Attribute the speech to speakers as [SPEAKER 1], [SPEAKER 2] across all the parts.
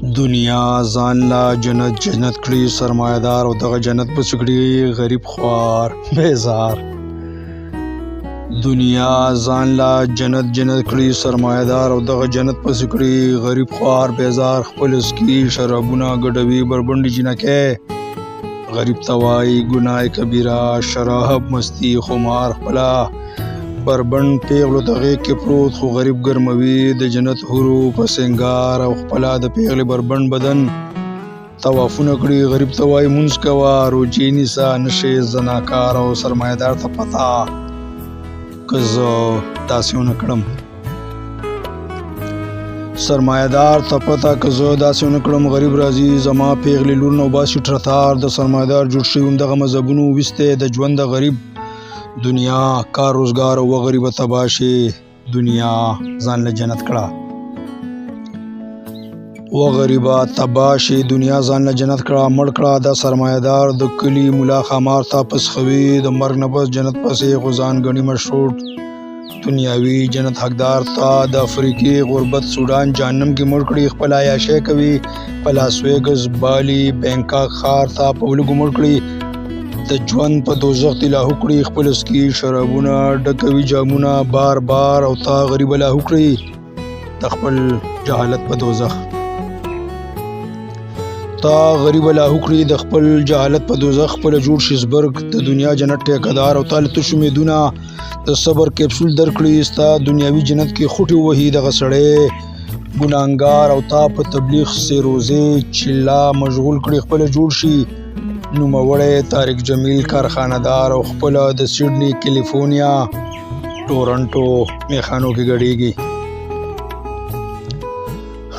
[SPEAKER 1] دنیا ځان لا جنت جنت کړي سرمایدار او دغه جنت پسې کړي غریب خوار بیزار. دنیا ځان لا جنت جنت کړي سرمایدار او دغه جنت پسې کړي غریب خوار بیزار. خپل اسکی شرابونه ګډوي بربنډي جنکه غریب توای ګناه کبیره شراب مستی خمار خپلا بربند پیغلو دغه کې پروت خو غریب ګرموي د جنت حورو په سنگار او خپلا د پیغلې بربند بدن طوافونه کړي غریب توای مونږ کوا روجي نیسا نشه زناکار او سرمایدار ته پتا که زه داسې ونه کړم سرمایدار ته پته که زه داسې ونه کړم غریب راځي زما پیغلې لور نو باسي ټرتار د سرمایدار جوړ شوي همدغه مذهبونو ویستی د ژوند د غریب دنیا کار روزګار و غریبه تباه شي دنیا ځان له جنت کړه و غریبه تباه شي دنیا ځان له جنت کړه مړ کړه د سرمایدار د کلي ملا خمار ته پسخوي د مرګ نه پس جنت پسې غزان غني مشروط دنیاوي جنت حقدار تا د افریقي غربت سودان جهنم کې مړ کړي خپل عیاشي کوي په لاس ویګس بالي بینکاک ښار ته په ولګو مړ کړي د ژوند په دوزخ دی لاهو کړي خپل اسکی شرابونه ډکوي جامونه بار بار او تا غریب لاهو کړي د خپل جهالت په دوزخ تا غریب لاهو کړي د خپل جهالت په دوزخ خپل جوړ شي زبرګ د دنیا جنت ټیکدار او تل تشو امیدونه د صبر کپسول درکړي ستا دنیاوي جنت کې خوټي وهي دغه سړی ګناهګار او تا په تبلیغ سي روزي چلا مشغول کړي خپل جوړ شي نوموړی طارق جمیل کارخانهدار او خپل د سیډني کیلیفورنیا ټورنټو میخانو کې ګډیږي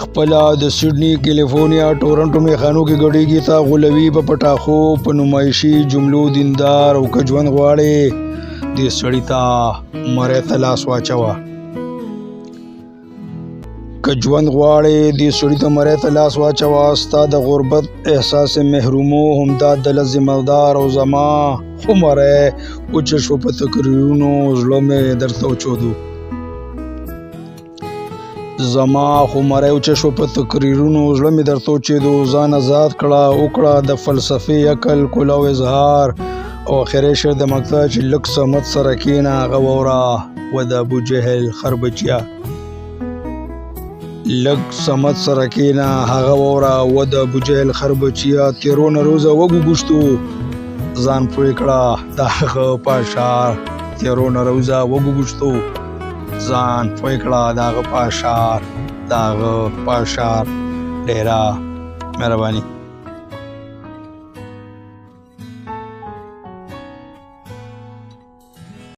[SPEAKER 1] خپل د سیډني کیلیفورنیا ټورنټو میخانو کې ګډیږي تا غولوي په پټاخو په نمایشي جملو دیندار او کجوند غواړي دې سړی ته مړی ته لاس واچوه که ژوند غواړې دې سړي ته مړی ته لاس واچوه ستا د غربت احساس محرومو همدا دله ذمهدار او زما خو مړی وچه شو په تقریرونو زړه مې درته وچودو زما خو مړی وچه شو په تقریرونو زړه مې درته وچېدو ځان آزاد کړه وکړه د فلسفې عقل کلا او اظهار او اخري شعر د مقطع چې لږ صمت سره کښېنه هغه واوره و د ابوجهل خربچیه لږ صمت سره کښېنه هغه واوره و د ابوجهل خربچیه تېرو نه روزه وږو ګوشتو ځان پوه کړه د هغه په اشعار تېرو نه روزه وږو ګوشتو ځان پوه کړه د هغه په اشعار ډېره مهرباني